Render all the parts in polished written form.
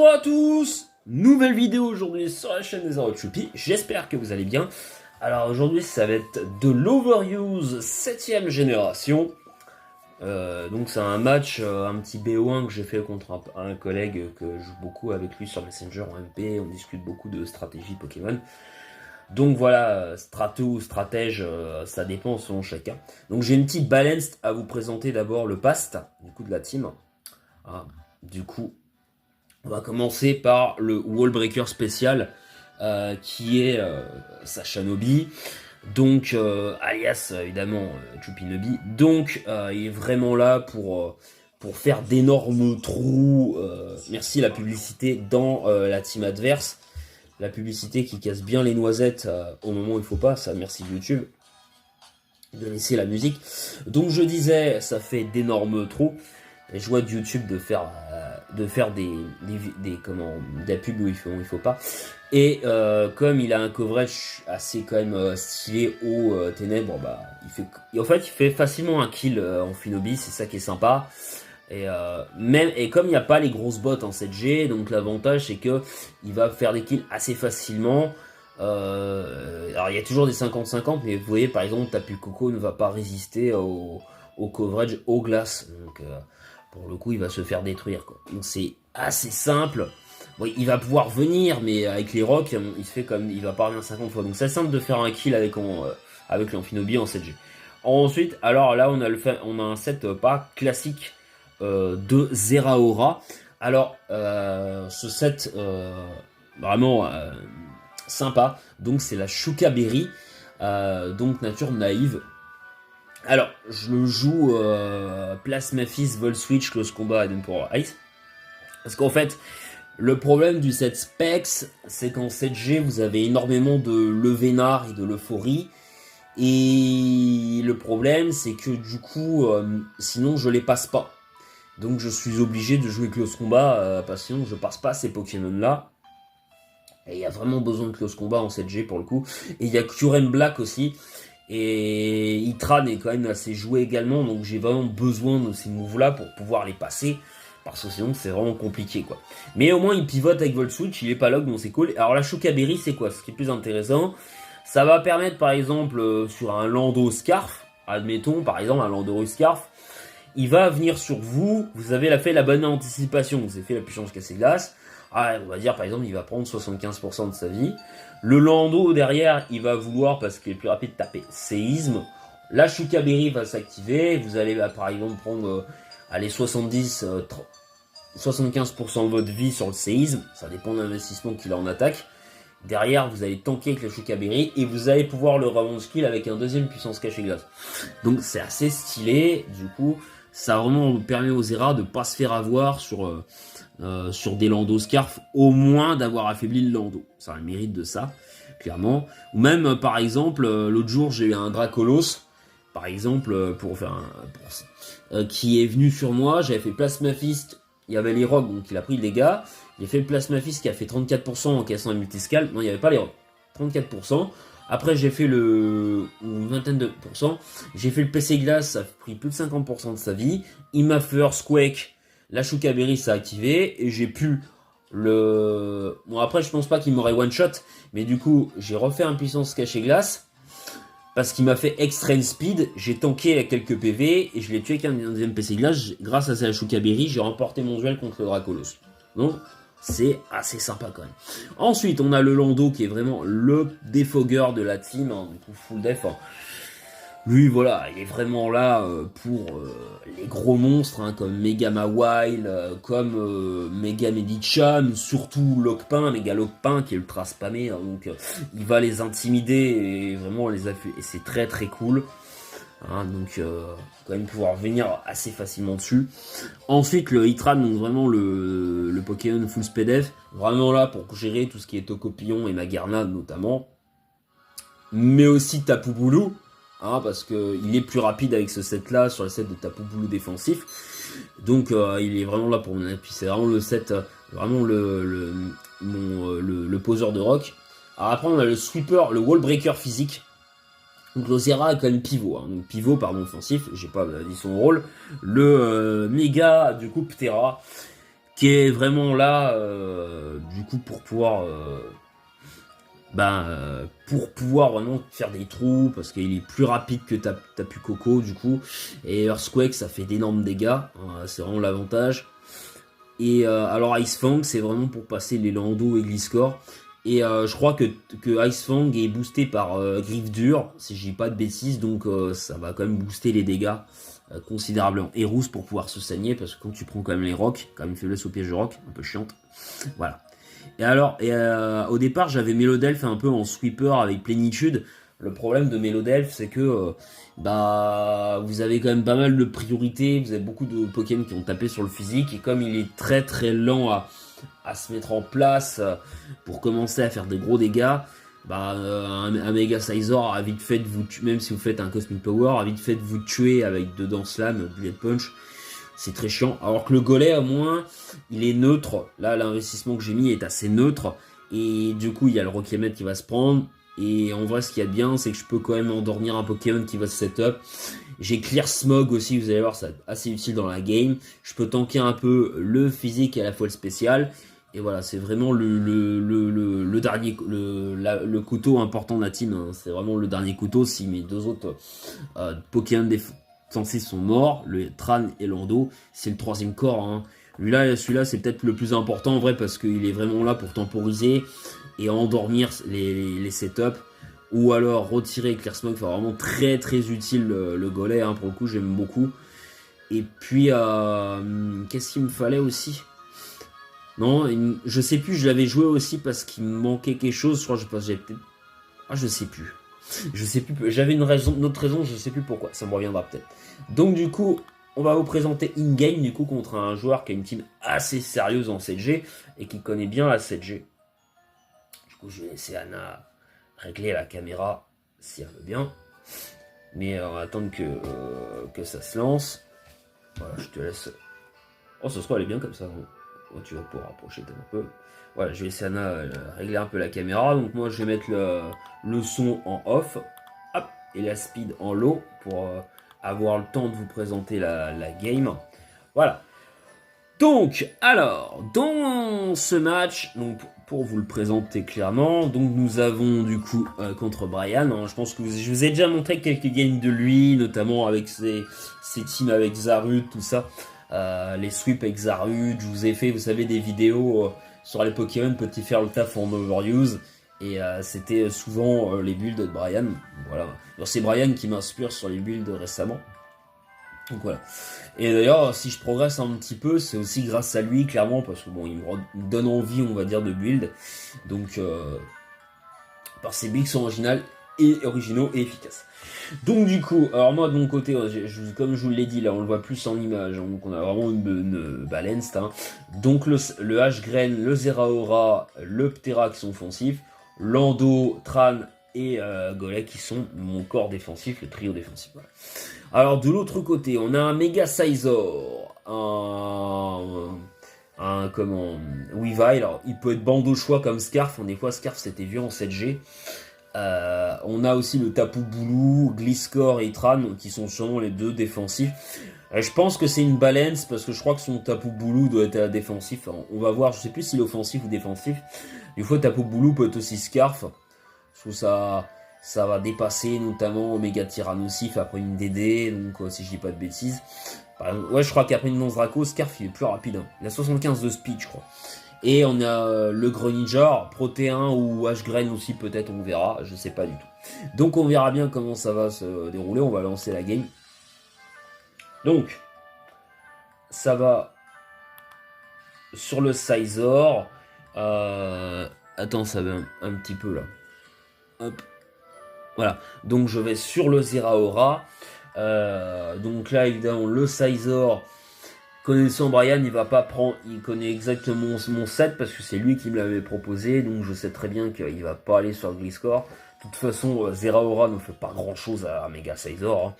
Bonjour à tous. Nouvelle vidéo aujourd'hui sur la chaîne des Choupi. J'espère que vous allez bien. Alors aujourd'hui ça va être de l'Overuse 7ème génération. Donc c'est un match, un petit BO1 que j'ai fait contre un collègue que je joue beaucoup avec lui sur Messenger en MP. On discute beaucoup de stratégie Pokémon. Donc voilà, strato ou stratège, ça dépend selon chacun. Donc j'ai une petite balance à vous présenter d'abord le past, du coup de la team. Du coup, on va commencer par le Wallbreaker spécial, qui est Sashanobi. Donc, alias évidemment Chupinobi. Donc, il est vraiment là pour faire d'énormes trous. Merci la publicité dans la team adverse. La publicité qui casse bien les noisettes au moment où il faut pas. Ça, merci YouTube de laisser la musique. Donc, je disais, ça fait d'énormes trous. Et je vois de YouTube de faire des pubs où il faut pas. Et comme il a un coverage assez quand même stylé aux ténèbres, bah il fait facilement un kill en Finobi, c'est ça qui est sympa. Et comme il n'y a pas les grosses bottes en 7G, donc l'avantage c'est que il va faire des kills assez facilement. Alors il y a toujours des 50-50, mais vous voyez par exemple Tapu Koko ne va pas résister au coverage aux glaces. Donc pour le coup il va se faire détruire quoi. Donc c'est assez simple. Bon, il va pouvoir venir, mais avec les rocks, il se fait comme il va pas revenir 50 fois. Donc c'est simple de faire un kill avec l'Amphinobi en 7G. Ensuite, alors là on a un set pas classique de Zeraora. Alors ce set vraiment sympa. Donc c'est la Shuka Berry, donc nature naïve. Alors je le joue Plasmafis, Vol Switch, Close Combat et Emperor Ice. Parce qu'en fait, le problème du set Specs, c'est qu'en 7G, vous avez énormément de levénard et de l'euphorie. Et le problème, c'est que du coup, sinon je les passe pas. Donc je suis obligé de jouer Close Combat, parce que sinon je passe pas ces Pokémon-là. Et il y a vraiment besoin de Close Combat en 7G pour le coup. Et il y a Kuren Black aussi. Et Itran est quand même assez joué également. Donc j'ai vraiment besoin de ces moves-là pour pouvoir les passer. Parce que sinon c'est vraiment compliqué quoi. Mais au moins il pivote avec Volt Switch, il est pas log donc c'est cool. Alors la Shuka Berry c'est quoi? Ce qui est plus intéressant, ça va permettre par exemple sur un Lando Scarf, admettons par exemple un Lando Scarf, il va venir sur vous, vous avez fait la bonne anticipation, vous avez fait la puissance cassée glace. On va dire par exemple il va prendre 75% de sa vie. Le Lando derrière il va vouloir, parce qu'il est plus rapide, taper séisme. La Shuka Berry va s'activer, vous allez par exemple prendre allez 75% de votre vie sur le séisme, ça dépend de l'investissement qu'il a en attaque. Derrière, vous allez tanker avec le Shuka Berry et vous allez pouvoir le revendre skill avec un deuxième puissance cachée glace. Donc c'est assez stylé, du coup, ça vraiment permet aux Zera de pas se faire avoir sur des Lando Scarf, au moins d'avoir affaibli le Lando. Ça a le mérite de ça, clairement. Ou même, par exemple, l'autre jour, j'ai eu un Dracolos, par exemple, qui est venu sur moi, j'avais fait Plasmafist, il y avait les rocs, donc il a pris le dégât. J'ai fait le Plasmafist qui a fait 34% en cassant un multiscale. Non, il n'y avait pas les rocs. 34%. Après, j'ai fait une vingtaine de pourcents. J'ai fait le PC Glace, ça a pris plus de 50% de sa vie. Il m'a fait Earthquake, la Shuka Berry s'est activé, et j'ai pu Bon, après, je pense pas qu'il m'aurait one-shot, mais du coup, j'ai refait un puissance cachée glace. Parce qu'il m'a fait Extreme Speed, j'ai tanké à quelques PV et je l'ai tué avec un deuxième PC glace. Grâce à sa Shuka Berry, j'ai remporté mon duel contre le Dracolos. Donc, c'est assez sympa quand même. Ensuite, on a le Lando qui est vraiment le défogueur de la team, hein, du coup full def. Hein. Lui, voilà, il est vraiment là pour les gros monstres, hein, comme Mega Mawile, comme Mega Medicham, surtout Lockpin, Mega Lockpin qui est ultra spammé, hein, donc il va les intimider et vraiment les affuser, et c'est très très cool. Hein, donc quand même pouvoir venir assez facilement dessus. Ensuite le Hitran, donc vraiment le Pokémon full speed F, vraiment là pour gérer tout ce qui est Tocopillon et Magerna notamment. Mais aussi Tapu Bulu. Hein, parce qu'il est plus rapide avec ce set là sur le set de Tapu Bulu défensif, donc il est vraiment là pour mon avis. C'est vraiment le set, vraiment le poseur de rock. Alors après on a le sweeper, le wallbreaker physique. Donc l'Ozera a quand même pivot, hein. Donc pivot pardon offensif, j'ai pas dit son rôle. Le méga du coup Ptera qui est vraiment là, du coup, pour pouvoir vraiment faire des trous, parce qu'il est plus rapide que Tapu Koko, du coup, et Earthquake, ça fait d'énormes dégâts, c'est vraiment l'avantage. Et alors Ice Fang, c'est vraiment pour passer les Lando et Gliscor. Et je crois que Ice Fang est boosté par Griffe Dure, si je dis pas de bêtises, donc ça va quand même booster les dégâts considérablement. Et Rousse pour pouvoir se saigner, parce que quand tu prends quand même les rocs, quand même une faiblesse au piège de roc, un peu chiante. Voilà. Et alors, au départ, j'avais Mélodelph un peu en sweeper avec plénitude. Le problème de Mélodelph, c'est que vous avez quand même pas mal de priorités. Vous avez beaucoup de Pokémon qui ont tapé sur le physique. Et comme il est très très lent à se mettre en place pour commencer à faire des gros dégâts, un Mega Sizor a vite fait de vous tuer, même si vous faites un Cosmic Power, a vite fait de vous tuer avec dedans Slam, Bullet Punch. C'est très chiant. Alors que le Golem, au moins, il est neutre. Là, l'investissement que j'ai mis est assez neutre. Et du coup, il y a le Rocketman qui va se prendre. Et en vrai, ce qu'il y a de bien, c'est que je peux quand même endormir un Pokémon qui va se setup. J'ai Clear Smog aussi, vous allez voir, c'est assez utile dans la game. Je peux tanker un peu le physique et à la fois le spécial. Et voilà, c'est vraiment le dernier, le couteau important de la team. Hein. C'est vraiment le dernier couteau. Si mes deux autres Pokémon défensifs sont morts, le Tran et Lando, c'est le troisième corps. Hein. Celui-là, c'est peut-être le plus important en vrai parce qu'il est vraiment là pour temporiser et endormir les setups. Ou alors retirer Clear Smog, enfin vraiment très très utile le Golem, hein, pour le coup j'aime beaucoup. Et puis qu'est-ce qu'il me fallait aussi? Non, je sais plus, je l'avais joué aussi parce qu'il me manquait quelque chose, je crois que j'avais peut-être... Ah je sais plus. Je sais plus, j'avais une autre raison, je sais plus pourquoi, ça me reviendra peut-être. Donc du coup, on va vous présenter in-game du coup contre un joueur qui a une team assez sérieuse en 7G et qui connaît bien la 7G. Du coup je vais laisser Anna régler la caméra si elle veut bien. Mais on va attendre que ça se lance. Voilà, je te laisse. Oh, ce soir elle est bien comme ça. Oh, tu vas pouvoir rapprocher un peu. Voilà, je vais laisser Anna régler un peu la caméra. Donc moi je vais mettre le son en off. Hop, et la speed en low pour avoir le temps de vous présenter la game. Voilà. Donc, alors, dans ce match, donc pour vous le présenter clairement, donc nous avons du coup contre Brian, hein, je pense que je vous ai déjà montré quelques games de lui, notamment avec ses teams avec Zarude, tout ça, les sweeps avec Zarude, je vous ai fait, vous savez, des vidéos sur les Pokémon, peut-il faire le taf en overuse, et c'était souvent les builds de Brian, voilà. C'est Brian qui m'inspire sur les builds récemment. Donc voilà. Et d'ailleurs, si je progresse un petit peu, c'est aussi grâce à lui, clairement, parce que bon, il me donne envie, on va dire, de build. Donc, par ses builds sont originaux et efficaces. Donc du coup, alors moi de mon côté, comme je vous l'ai dit, là on le voit plus en image, hein, donc on a vraiment une balance. Hein. Donc le H-Grain, le Zeraora, le Ptera qui sont offensifs, Lando, Tran et Golem qui sont mon corps défensif, le trio défensif. Voilà. Alors de l'autre côté, on a un Mega Sizor, Weavile. Alors il peut être bande au choix comme Scarf, des fois Scarf c'était vieux en 7G. On a aussi le Tapu Bulu, Gliscor et Tran qui sont sûrement les deux défensifs. Je pense que c'est une balance parce que je crois que son Tapu Bulu doit être défensif. On va voir, je sais plus s'il est offensif ou défensif. Des fois Tapu Bulu peut être aussi Scarf. Je trouve ça va dépasser notamment Omega Tyrannosif après une DD, donc si je dis pas de bêtises. Ouais, je crois qu'après une lance Draco, Scarf il est plus rapide. Hein. Il a 75 de speed, je crois. Et on a le Greninja, Protéin ou H-Grain aussi peut-être, on verra, je sais pas du tout. Donc on verra bien comment ça va se dérouler, on va lancer la game. Donc, ça va sur le Sizor. Attends, ça va un petit peu là. Hop. Voilà, donc je vais sur le Zeraora. Donc là, évidemment, le Sizor, connaissant Brian, il va pas prendre, il connaît exactement mon set parce que c'est lui qui me l'avait proposé, donc je sais très bien qu'il va pas aller sur le Gliscor. De toute façon, Zeraora ne fait pas grand chose à Mega Sizor. Hein.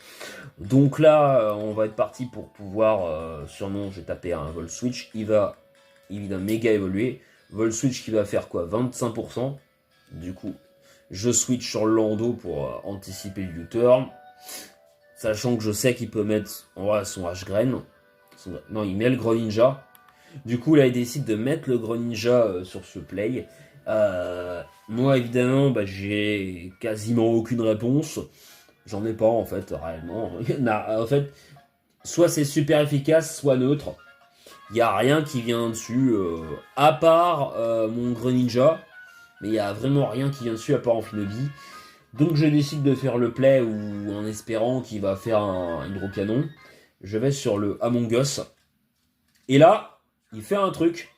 Donc là, on va être parti pour pouvoir, sûrement, je vais taper un Volt Switch. Il va évidemment méga évoluer. Volt Switch qui va faire quoi, 25%. Du coup, je switch sur le Lando pour anticiper le U-turn. Sachant que je sais qu'il peut mettre son H-Grain. Non, il met le Greninja. Du coup, là, il décide de mettre le Greninja sur ce play. Moi, évidemment, bah, j'ai quasiment aucune réponse. J'en ai pas, en fait, réellement. En fait, soit c'est super efficace, soit neutre. Il n'y a rien qui vient dessus, à part mon Greninja. Mais il n'y a vraiment rien qui vient dessus, à part Amphinobi. Donc je décide de faire le play ou en espérant qu'il va faire un hydrocanon. Je vais sur le Among Us. Et là, il fait un truc.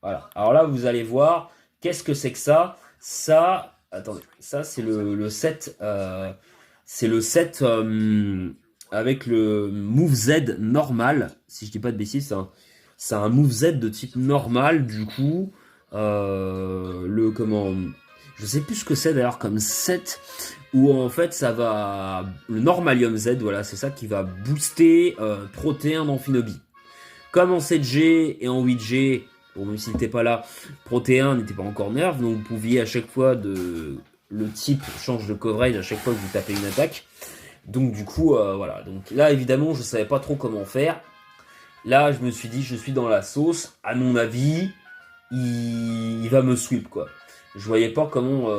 Voilà. Alors là, vous allez voir, qu'est-ce que c'est que ça? Ça, attendez, ça c'est le set. C'est le set avec le Move Z normal. Si je dis pas de bêtises, c'est un Move Z de type normal. Du coup, le comment? Je sais plus ce que c'est d'ailleurs comme set où en fait ça va le Normalium Z. Voilà, c'est ça qui va booster Protéin d'Amphinobi. Comme en 7G et en 8G, bon, même s'il n'était pas là, Protéin n'était pas encore nerf, donc vous pouviez à chaque fois le type change de coverage à chaque fois que vous tapez une attaque. Donc du coup, voilà. Donc là, évidemment, je savais pas trop comment faire. Là, je me suis dit, je suis dans la sauce. À mon avis, il va me sweep, quoi. Je voyais pas comment,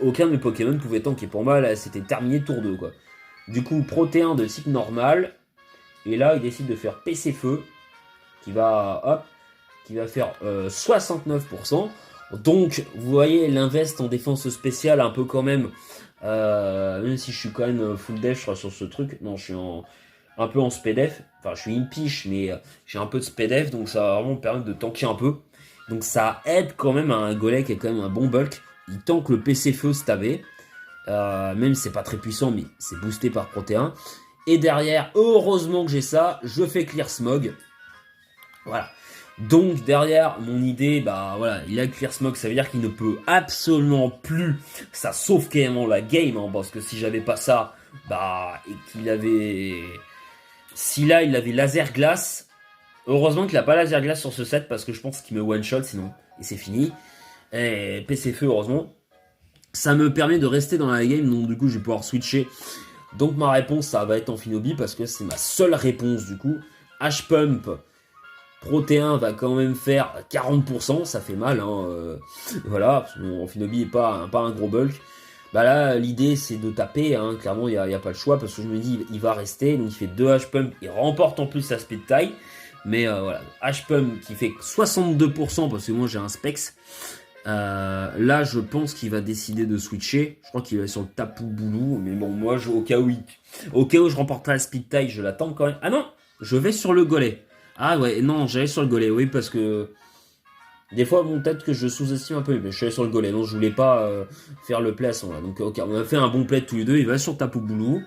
aucun de mes Pokémon pouvait tanker. Pour moi, là, c'était terminé tour 2, quoi. Du coup, Protéin de type normal. Et là, il décide de faire PC Feu qui va faire 69%. Donc, vous voyez, l'invest en défense spéciale un peu quand même, même si je suis quand même full def, je crois, sur ce truc. Non, je suis un peu en spdef. Enfin, je suis une piche, mais j'ai un peu de spdef, donc ça va vraiment me permettre de tanker un peu. Donc ça aide quand même à un Golem qui est quand même un bon bulk. Il tank le PC Feu stabé. Même si c'est pas très puissant, mais c'est boosté par Protéin. Et derrière, heureusement que j'ai ça, je fais Clear Smog. Voilà. Donc derrière, mon idée, bah voilà, il a Clear Smog, ça veut dire qu'il ne peut absolument plus, ça sauve carrément la game, hein, parce que si j'avais pas ça, bah, et qu'il avait... Si là, il avait Laser Glace, heureusement qu'il a pas Laser Glace sur ce set, parce que je pense qu'il me one-shot sinon, et c'est fini. Et PC Feu, heureusement. Ça me permet de rester dans la game, donc du coup, je vais pouvoir switcher. Donc ma réponse, ça va être Amphinobi, parce que c'est ma seule réponse, du coup. H-Pump... Protéin va quand même faire 40%, ça fait mal, hein, voilà, Amphinobi n'est pas un gros bulk. Bah là, l'idée c'est de taper, hein, clairement il n'y a pas le choix, parce que je me dis il va rester, donc il fait 2 H-Pump, il remporte en plus sa speed taille, mais voilà, H-Pump qui fait 62%, parce que moi j'ai un Specs. Là je pense qu'il va décider de switcher, je crois qu'il va sur le Tapu Boulou, mais bon moi au cas où je remporterai la speed taille, je l'attends quand même. Ah non, je vais sur le Golem. Ah ouais, non, j'allais sur le Golem, oui, parce que des fois, bon, peut-être que je sous-estime un peu, mais je suis allé sur le Golem, non, je voulais pas faire le play à ce moment-là. Donc, ok, on a fait un bon play tous les deux, il va sur Tapu Boulou.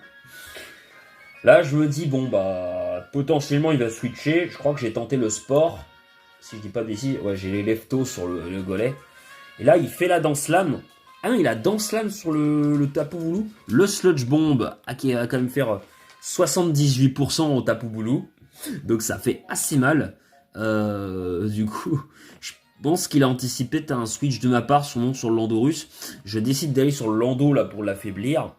Là, je me dis, bon, bah, potentiellement, il va switcher. Je crois que j'ai tenté le sport, si je dis pas de bêtises. Ouais, j'ai les leftos sur le Golem. Et là, il fait la danse lame. Ah non, il a danse lame sur le Tapu Boulou. Le Sludge Bomb, qui va quand même faire 78% au Tapu Boulou. Donc ça fait assez mal. Du coup, je pense qu'il a anticipé un switch de ma part sur le Lando russe. Je décide d'aller sur le Lando là pour l'affaiblir.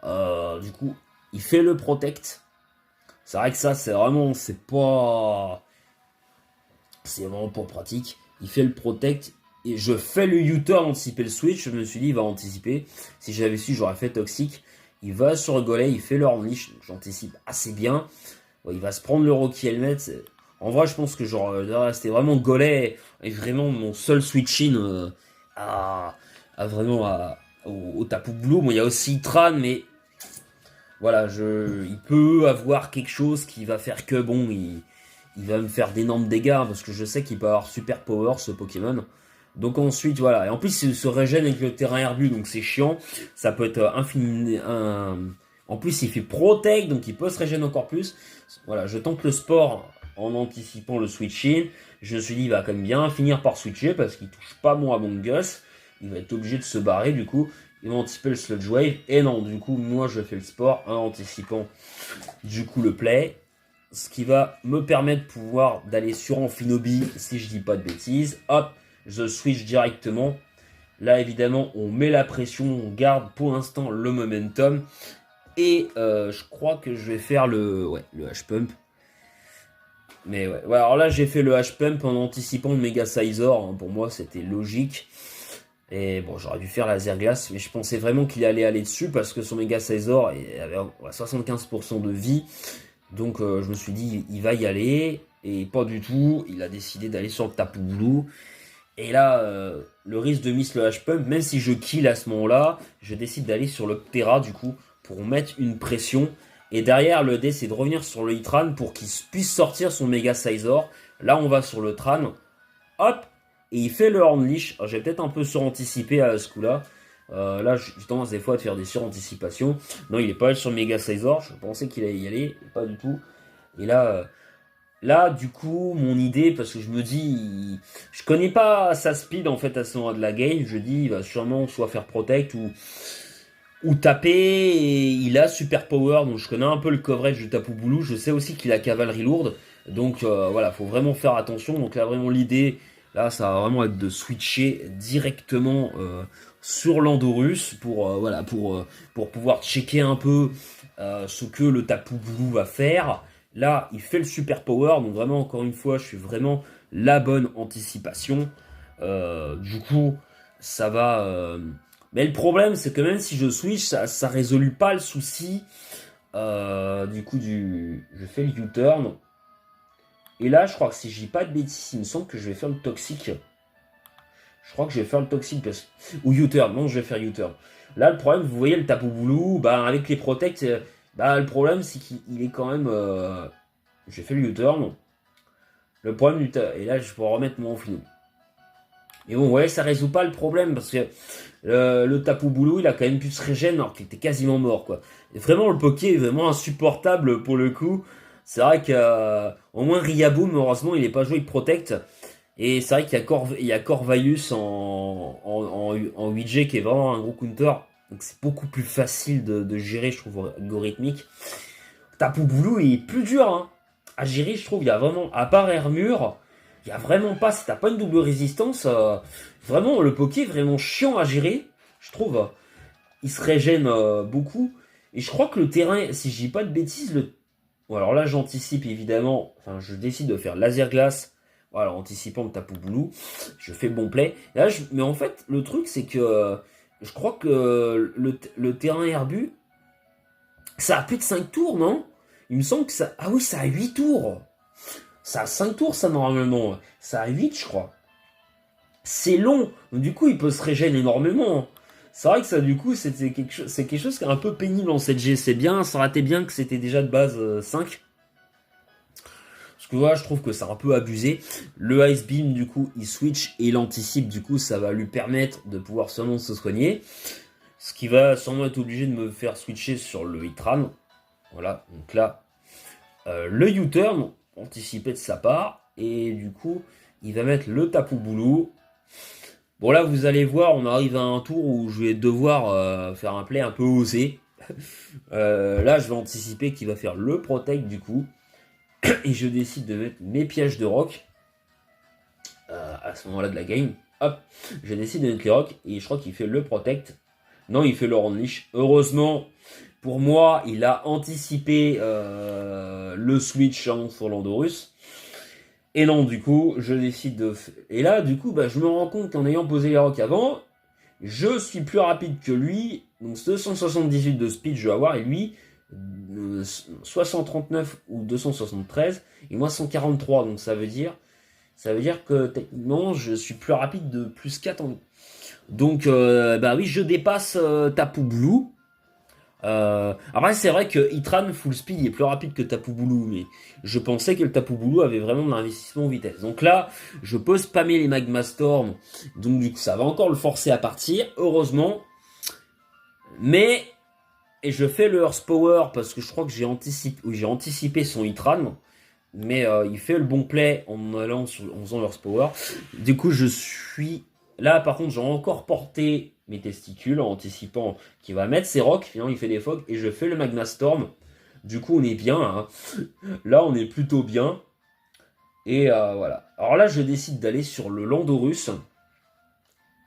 Du coup, il fait le protect. C'est vrai que ça, c'est vraiment pas pratique. Il fait le protect et je fais le U-turn anticiper le switch. Je me suis dit, il va anticiper. Si j'avais su, j'aurais fait toxique. Il va sur le Golem, il fait le unleash. J'anticipe assez bien. Il va se prendre le Rocky Helmet. En vrai, je pense que c'était vraiment Golem et vraiment mon seul switch-in au Tapu Boulou. Bon, il y a aussi Tran, mais voilà, il peut avoir quelque chose qui va faire que bon, il va me faire d'énormes dégâts parce que je sais qu'il peut avoir super power ce Pokémon. Donc ensuite, voilà. Et en plus, il se régène avec le terrain herbu, donc c'est chiant. Ça peut être infini. En plus, il fait Protect, donc il peut se régénérer encore plus. Voilà, je tente le sport en anticipant le switch-in. Je me suis dit, il va quand même bien finir par switcher parce qu'il touche pas mon Among Us. Il va être obligé de se barrer, du coup. Il va anticiper le Sludge Wave. Et non, du coup, moi, je fais le sport en anticipant, du coup, le play. Ce qui va me permettre de pouvoir d'aller sur Amphinobi, si je dis pas de bêtises. Hop, je switch directement. Là, évidemment, on met la pression, on garde pour l'instant le momentum. Et je crois que je vais faire le H-Pump. Mais ouais. Ouais, alors là, j'ai fait le H-Pump en anticipant le Mega Sizor. Hein. Pour moi, c'était logique. Et bon, j'aurais dû faire laser glace, mais je pensais vraiment qu'il allait aller dessus parce que son Mega Sizor avait 75% de vie. Donc je me suis dit, il va y aller. Et pas du tout. Il a décidé d'aller sur le Tapu Bulu. Et là, le risque de miss le H-Pump, même si je kill à ce moment-là, je décide d'aller sur le Ptera du coup, pour mettre une pression. Et derrière, le D, c'est de revenir sur le Hitran pour qu'il puisse sortir son Mega Sizor. Là, on va sur le Tran. Hop, et il fait le Hornleash. J'ai peut-être un peu suranticipé à ce coup-là. Là, j'ai tendance des fois à faire des suranticipations. Non, il est pas allé sur le Mega Sizor. Je pensais qu'il allait y aller, pas du tout. Et là, du coup, mon idée, parce que je me dis, je connais pas sa speed en fait à ce moment de la game. Je dis, il va sûrement soit faire protect ou taper. Et il a super power, donc je connais un peu le coverage de Tapu Bulu. Je sais aussi qu'il a cavalerie lourde. Donc voilà, faut vraiment faire attention. Donc là, vraiment l'idée. Là, ça va vraiment être de switcher directement sur l'Andorus voilà, pour pouvoir checker un peu ce que le Tapu Bulu va faire. Là, il fait le super power, donc vraiment, encore une fois, je suis vraiment la bonne anticipation. Du coup, ça va... Mais le problème, c'est que même si je switch, ça résolue pas le souci. Du coup, je fais le U-turn. Et là, je crois que si je dis pas de bêtises, il me semble que je vais faire le toxique. Je crois que je vais faire le toxique ou U-turn. Non, je vais faire U-turn. Là, le problème, vous voyez, le Tapu Bulu, bah, avec les protects, bah, le problème, c'est qu'il est quand même... J'ai fait le U-turn. Le problème et là, je peux remettre mon final. Et bon, ouais, ça résout pas le problème parce que le Tapu Bulu, il a quand même pu se régénérer alors qu'il était quasiment mort, quoi. Et vraiment, le Poké est vraiment insupportable pour le coup. C'est vrai que au moins Riaboom, heureusement, il n'est pas joué avec Protect. Et c'est vrai qu'il y a Corvaius en 8G qui est vraiment un gros counter. Donc c'est beaucoup plus facile de gérer, je trouve, algorithmique. Tapu Bulu il est plus dur hein, à gérer, je trouve. Il y a vraiment, à part Hermure, il y a vraiment pas, si t'as pas une double résistance, vraiment, le Poké est vraiment chiant à gérer, je trouve. Il se régène beaucoup. Et je crois que le terrain, si je dis pas de bêtises, bon, alors là, j'anticipe évidemment, enfin, je décide de faire laser glace. Voilà, anticipant le Tapu Bulu, je fais bon play. Là, mais en fait, le truc, c'est que je crois que le terrain herbu, ça a plus de 5 tours, non? Il me semble que ça... Ah oui, ça a 8 tours. Ça a 5 tours, ça, normalement. Ça a 8, je crois. C'est long. Donc, du coup, il peut se régénérer énormément. C'est vrai que ça, du coup, c'est quelque chose qui est un peu pénible en 7G. C'est bien, ça aurait été bien que c'était déjà de base 5. Parce que voilà, je trouve que c'est un peu abusé. Le Ice Beam, du coup, il switch et il anticipe. Du coup, ça va lui permettre de pouvoir seulement se soigner. Ce qui va sûrement être obligé de me faire switcher sur le Hitran. Voilà, donc là, le U-turn, anticipé de sa part. Et du coup, il va mettre le Tapu Bulu. Bon là, vous allez voir, on arrive à un tour où je vais devoir faire un play un peu osé. Là, je vais anticiper qu'il va faire le Protect du coup. Et je décide de mettre mes pièges de rock. À ce moment-là de la game. Hop, je décide de mettre les rocks. Et je crois qu'il fait le Protect. Non, il fait le Hornleash. Heureusement, pour moi, il a anticipé le switch sur l'Andorus. Et non, du coup, je décide de... Et là, du coup, bah, je me rends compte qu'en ayant posé les rocks avant, je suis plus rapide que lui. Donc 278 de speed, je vais avoir. Et lui, 639 ou 273. Et moi, 143. Donc ça veut dire que techniquement, je suis plus rapide de plus 4 en... Donc, bah oui, je dépasse Tapu Bulu. Après, c'est vrai que Hitran full speed il est plus rapide que Tapu Bulu, mais je pensais que le Tapu Bulu avait vraiment de l'investissement en vitesse. Donc là, je peux spammer les Magma Storm, donc du coup, ça va encore le forcer à partir, heureusement. Mais, et je fais le Earth Power parce que je crois que j'ai anticipé son Hitran. Mais il fait le bon play en faisant l'Earth Power. Du coup, je suis... Là, par contre, j'ai encore porté mes testicules en anticipant qu'il va mettre ses rocks. Finalement, il fait des fogs et je fais le Magma Storm. Du coup, on est bien. Hein. Là, on est plutôt bien. Et voilà. Alors là, je décide d'aller sur le Landorus.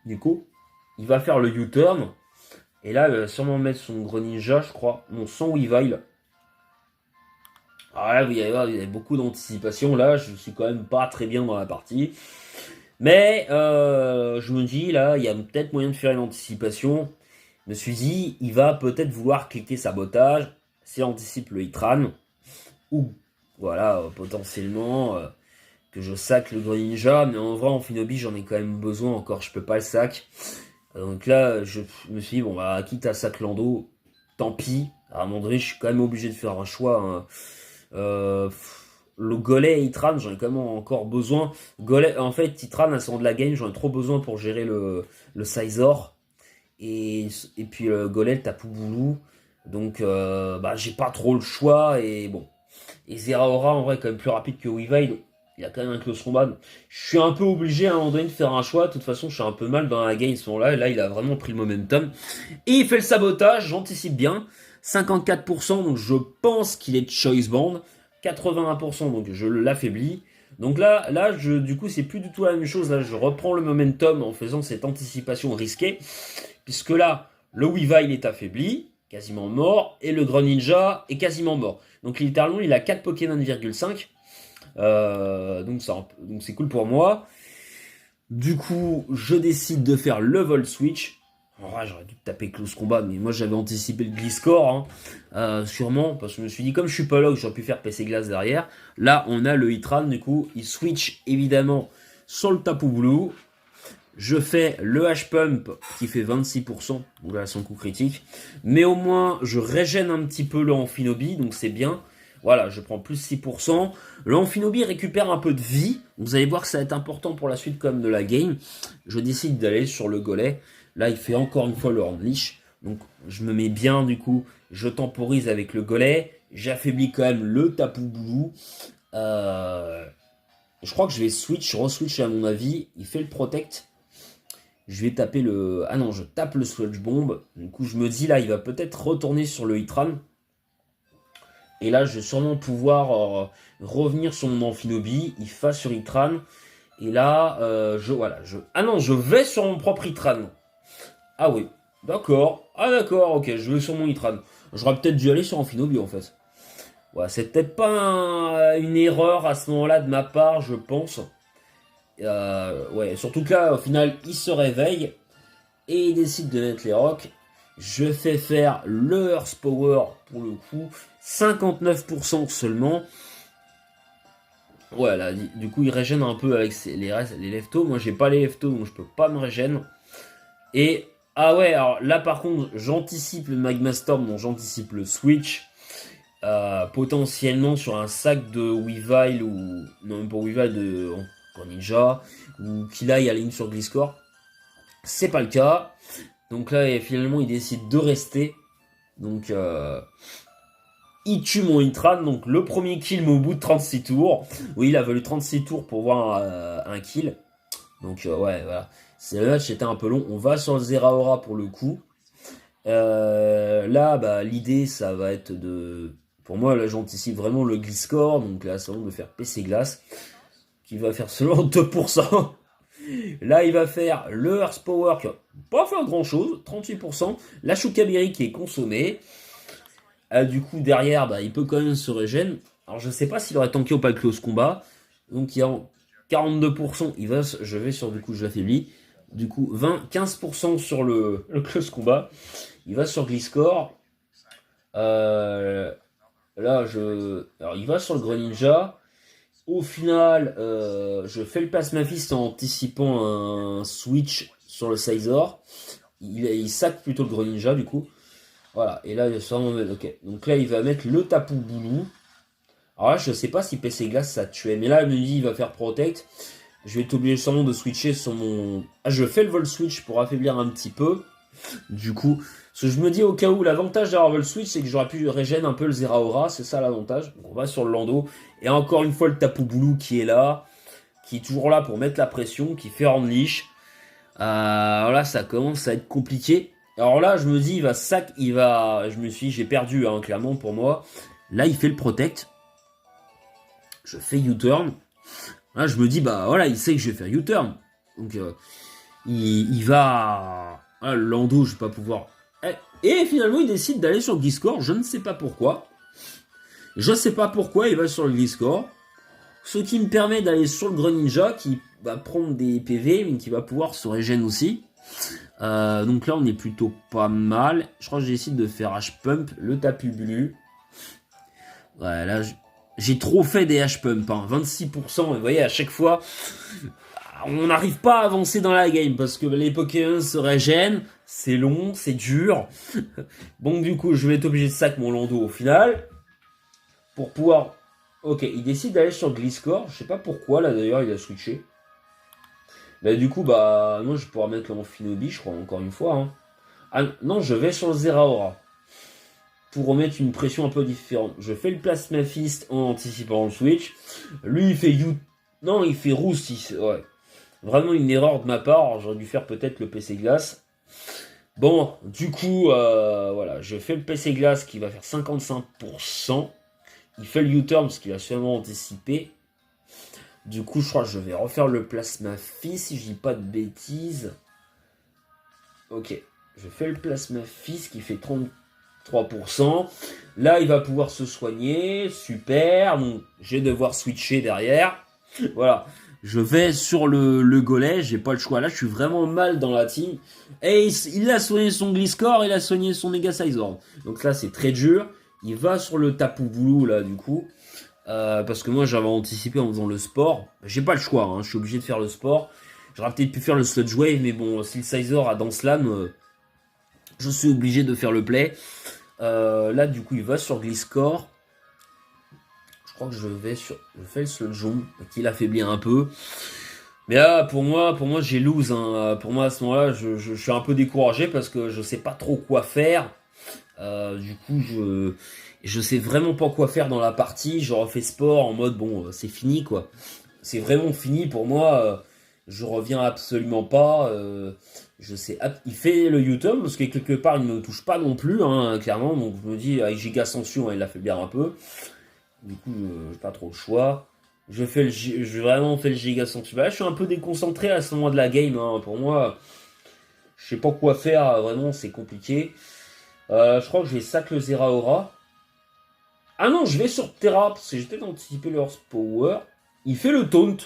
Du coup, il va faire le U-turn. Et là, il va sûrement mettre son Greninja, je crois. Non, sans Weavile. Alors là, il y a beaucoup d'anticipation. Là, je suis quand même pas très bien dans la partie. Mais je me dis, là, il y a peut-être moyen de faire une anticipation. Je me suis dit, il va peut-être vouloir cliquer sabotage. S'il anticipe le Hitran. Ou, voilà, potentiellement, que je sac le Greninja. Mais en vrai, en Finobi, j'en ai quand même besoin encore. Je peux pas le sac. Donc là, je me suis dit, bon, bah, quitte à sac Lando, tant pis. À un moment donné, je suis quand même obligé de faire un choix, hein. Le Golem et Hitran, j'en ai quand même encore besoin. Golem, en fait, Hitran, à son de la game, j'en ai trop besoin pour gérer le Sizor. Et puis Golem, Tapu Bulu. Donc, bah, j'ai pas trop le choix. Et bon. Et Zeraora, en vrai, est quand même plus rapide que Weavile. Il a quand même un close combat. Je suis un peu obligé à un moment donné de faire un choix. De toute façon, je suis un peu mal dans la game ce moment-là. Et là, il a vraiment pris le momentum. Et il fait le sabotage, j'anticipe bien. 54%, donc je pense qu'il est choice band. 81%, donc je l'affaiblis. Donc là, du coup, c'est plus du tout la même chose. Là, je reprends le momentum en faisant cette anticipation risquée. Puisque là, le Weavile est affaibli, quasiment mort. Et le Greninja est quasiment mort. Donc littéralement, il a 4 Pokémon 1,5. Donc c'est cool pour moi. Du coup, je décide de faire le Volt Switch. En vrai, j'aurais dû taper Close Combat, mais moi j'avais anticipé le Gliscor, hein, sûrement, parce que je me suis dit, comme je suis pas là, j'aurais pu faire PC Glace derrière. Là, on a le Hitran, du coup, il switch évidemment sur le Tapu Bulu. Je fais le H-Pump qui fait 26%, donc là, son coup critique. Mais au moins, je régène un petit peu le Amphinobi, donc c'est bien. Voilà, je prends plus 6%. Le Amphinobi récupère un peu de vie. Vous allez voir que ça va être important pour la suite comme de la game. Je décide d'aller sur le Golem. Là, il fait encore une fois le Unleash. Donc, je me mets bien, du coup. Je temporise avec le Golem. J'affaiblis quand même le Tapu Bulu. Je crois que je vais re-switch à mon avis. Il fait le Protect. Je vais taper le... Ah non, je tape le Sludge Bomb. Du coup, je me dis, là, il va peut-être retourner sur le Hitran. Et là, je vais sûrement pouvoir revenir sur mon Amphinobi. Il fasse sur Hitran. Et là, Ah non, je vais sur mon propre Hitran. Ah oui, d'accord. Ah d'accord, ok, je vais sur mon Hitran. J'aurais peut-être dû aller sur Amphinobi en fait. Ouais, c'est peut-être pas une erreur à ce moment-là de ma part, je pense. Ouais, surtout que là, au final, il se réveille et il décide de mettre les rocs. Je fais faire le Earth Power pour le coup, 59% seulement. Ouais, là, du coup, il régène un peu avec les leftos. Moi, j'ai pas les leftos, donc je peux pas me régène. Et, ah ouais, alors là, par contre, j'anticipe le Magma Storm, donc j'anticipe le Switch. Potentiellement sur un sac de Weavile ou... Non, même pas Weavile, de Ninja. Ou qu'il aille à la ligne sur Gliscor. C'est pas le cas. Donc là, finalement, il décide de rester. Donc, il tue mon Hitran. Donc, le premier kill, mais au bout de 36 tours. Oui, il a fallu 36 tours pour voir un kill. Donc, ouais, voilà. Le match était un peu long. On va sur le Zeraora pour le coup. Là, bah, l'idée, ça va être de... Pour moi, là, j'anticipe vraiment le Gliscor. Donc là, c'est vraiment de faire PC Glace. Qui va faire seulement 2%. Là, il va faire le Earth Power qui va pas faire grand chose, 38%. La Chukabiri qui est consommée. Du coup, derrière, bah, il peut quand même se régène. Alors, je sais pas s'il aurait tanké ou pas le close combat. Donc, il y a 42%. Je vais sur, du coup, je l'affaiblis. Du coup, 15% sur le close combat. Il va sur Gliscor. Là, alors, il va sur le Greninja. Au final, je fais le passe-ma-fist en anticipant un switch sur le Sizor. Il sac plutôt le Greninja du coup. Voilà, et là il va sûrement mettre... Ok, donc là il va mettre le Tapu Bulu. Alors là je sais pas si PC Glace ça tuait, mais là il me dit il va faire Protect. Je vais être obligé sûrement de switcher sur mon... Ah, je fais le Volt Switch pour affaiblir un petit peu. Du coup, parce que je me dis au cas où, l'avantage d'avoir Volt Switch, c'est que j'aurais pu régénérer un peu le Zeraora, c'est ça l'avantage. Donc on va sur le Lando. Et encore une fois, le Tapu Bulu qui est là, qui est toujours là pour mettre la pression, qui fait Unleash. Alors là, ça commence à être compliqué. Alors là, je me dis, j'ai perdu, hein, clairement, pour moi. Là, il fait le Protect. Je fais U-turn. Là, je me dis, bah voilà, il sait que je vais faire U-turn. Donc, il va... Ah, le Lando, je vais pas pouvoir... Et finalement, il décide d'aller sur Gliscor, je ne sais pas pourquoi. Je sais pas pourquoi il va sur le Gliscor. Ce qui me permet d'aller sur le Greninja qui va prendre des PV mais qui va pouvoir se régénérer aussi. Donc là on est plutôt pas mal. Je crois que j'ai essayé de faire H-Pump, le Tapu Bulu. Ouais là j'ai trop fait des H-Pump, hein, 26%. Et vous voyez à chaque fois on n'arrive pas à avancer dans la game parce que les Pokémon se régènent. C'est long, c'est dur. Donc du coup je vais être obligé de sac mon Lando au final. Pour pouvoir... Ok, il décide d'aller sur Gliscor. Je sais pas pourquoi, là d'ailleurs, il a switché. Bah du coup, bah... Moi, je pourrais mettre l'Amphinobi, je crois, encore une fois. Hein. Ah non, je vais sur le Zeraora. Pour remettre une pression un peu différente. Je fais le Plasma Fist en anticipant le switch. Lui, il fait You... Non, il fait Roost. Ouais. Vraiment une erreur de ma part. J'aurais dû faire peut-être le PC Glace. Bon, du coup, voilà. Je fais le PC Glace qui va faire 55%. Il fait le U-turn parce qu'il a sûrement anticipé. Du coup, je crois que je vais refaire le Plasma Fist si je dis pas de bêtises. Ok, je fais le Plasma Fist qui fait 33%. Là, il va pouvoir se soigner. Super. Donc, je vais devoir switcher derrière. Voilà. Je vais sur le golet. J'ai pas le choix. Là, je suis vraiment mal dans la team. Et il a soigné son Gliscor. Il a soigné son Mega Sizord. Donc là, c'est très dur. Il va sur le Tapu Bulu là du coup. Parce que moi j'avais anticipé en faisant le sport. J'ai pas le choix, hein, je suis obligé de faire le sport. J'aurais peut-être pu faire le Sludge Wave, mais bon, si le Sizor a dans Slam, je suis obligé de faire le play. Là du coup il va sur Gliscor. Je crois que je fais le Sludge Wave, qui l'affaiblit un peu. Mais là pour moi j'ai lose. Hein. Pour moi à ce moment-là je suis un peu découragé parce que je sais pas trop quoi faire. Du coup, je sais vraiment pas quoi faire dans la partie. Je refais sport en mode bon, c'est fini quoi. C'est vraiment fini pour moi. Je reviens absolument pas. Je sais, il fait le U-turn parce que quelque part il ne me touche pas non plus, hein, clairement. Donc je me dis avec Giga Sanction, il l'a fait bien un peu. Du coup, j'ai pas trop le choix. Je vraiment fait le Giga Sanction. Bah, là, je suis un peu déconcentré à ce moment de la game. Hein. Pour moi, je sais pas quoi faire. Vraiment, c'est compliqué. Je crois que je vais sac le Zeraora. Ah non, je vais sur Terra, parce que j'ai peut-être anticipé leur Power. Il fait le taunt.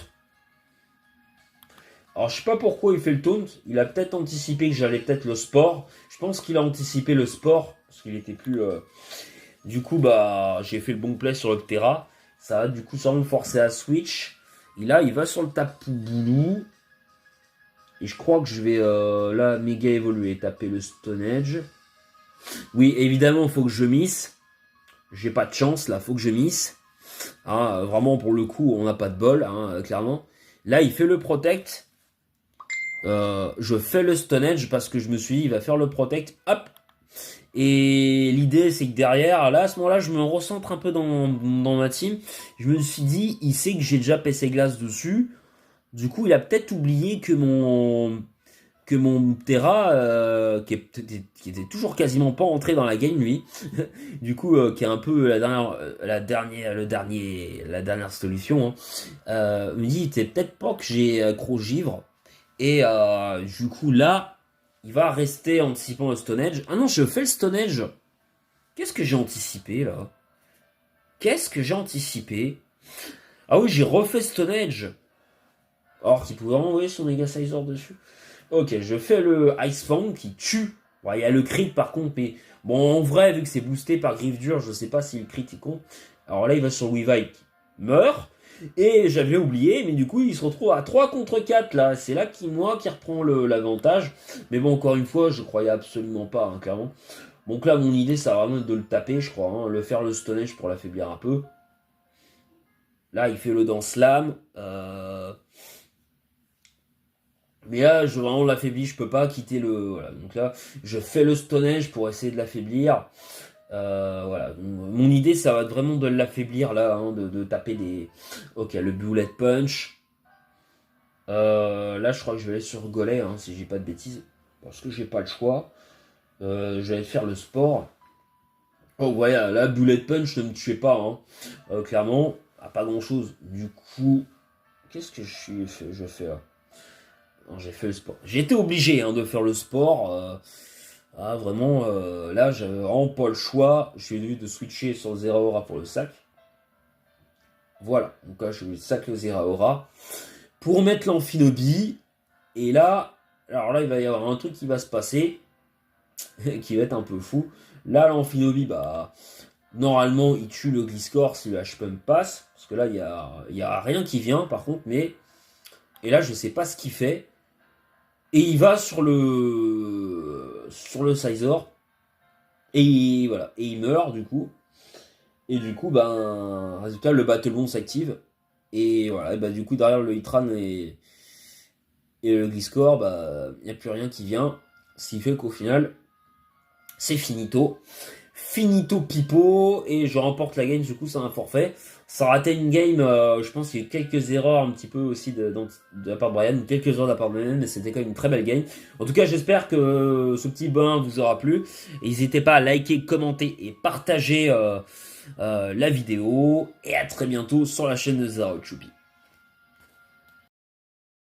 Alors je sais pas pourquoi il fait le taunt. Il a peut-être anticipé que j'allais peut-être le sport. Je pense qu'il a anticipé le sport, parce qu'il était plus... Du coup, bah, j'ai fait le bon play sur le Terra. Ça va du coup sûrement me forcer à switch. Et là, il va sur le Tapu Bulu. Et je crois que je vais là méga évoluer, taper le Stone Edge. Oui, évidemment, il faut que je miss. J'ai pas de chance, là, faut que je miss. Hein, vraiment, pour le coup, on n'a pas de bol, hein, clairement. Là, il fait le protect. Je fais le Stone Edge parce que je me suis dit, il va faire le protect. Hop. Et l'idée, c'est que derrière, là, à ce moment-là, je me recentre un peu dans ma team. Je me suis dit, il sait que j'ai déjà PC Glace dessus. Du coup, il a peut-être oublié que mon Terra, qui était toujours quasiment pas entré dans la game, lui, du coup, qui est un peu la dernière solution, hein, me dit, c'est peut-être pas que j'ai accro givre, et du coup, là, il va rester anticipant le Stone Edge. Ah non, je fais le Stone Edge. Qu'est-ce que j'ai anticipé, là? Qu'est-ce que j'ai anticipé? Ah oui, j'ai refait Stone Edge. Or, qu'il pouvait envoyer son Mega Sizor dessus. Ok, je fais le Ice Fang qui tue. Bon, il y a le crit par contre, mais bon, en vrai, vu que c'est boosté par Griffe Dure, je sais pas si le crit est con. Alors là, il va sur Weavile qui meurt. Et j'avais oublié, mais du coup, il se retrouve à 3 contre 4 là. C'est là qui reprend l'avantage. Mais bon, encore une fois, je croyais absolument pas, hein, clairement. Donc là, mon idée, ça va vraiment être de le taper, je crois. Hein, le faire le Stone Edge pour l'affaiblir un peu. Là, il fait le Dance Slam. Mais là, je vraiment l'affaiblis, je peux pas quitter le... Voilà. Donc là, je fais le Stone Edge pour essayer de l'affaiblir. Voilà. Mon idée, ça va être vraiment de l'affaiblir là, hein, de taper des... Ok, le Bullet Punch. Là, je crois que je vais aller sur Golem, hein, si j'ai pas de bêtises. Parce que j'ai pas le choix. Je vais faire le sport. Oh, voilà, là, Bullet Punch ne me tuait pas, hein. Clairement, pas grand chose. Du coup, qu'est-ce que je fais là? Non, j'ai fait le sport. J'ai été obligé, hein, de faire le sport. Ah, vraiment, là, j'avais vraiment pas le choix. J'ai dû de switcher sur le Zeraora pour le sac. Voilà, donc là, je mets le sac le Zeraora. Pour mettre l'Amphinobie. Et là, alors là, il va y avoir un truc qui va se passer. Qui va être un peu fou. Là, l'Amphinobie, bah, normalement, il tue le Gliscor si le H-Pump passe. Parce que là, il y a rien qui vient, par contre, mais. Et là, je sais pas ce qu'il fait. Et il va sur le Sizor. Et voilà. Et il meurt, du coup. Et du coup, ben, résultat, le Battle Bond s'active. Et voilà, et bah, du coup, derrière le Hitran et le Gliscor, bah, il n'y a plus rien qui vient. Ce qui fait qu'au final, c'est finito. Finito pipo. Et je remporte la game, du coup, c'est un forfait. Ça ratait une game, je pense qu'il y a eu quelques erreurs un petit peu aussi de la part de Brian, quelques erreurs de la part de Brian, mais c'était quand même une très belle game. En tout cas, j'espère que ce petit bain vous aura plu. Et n'hésitez pas à liker, commenter et partager la vidéo. Et à très bientôt sur la chaîne de Zero Choupi.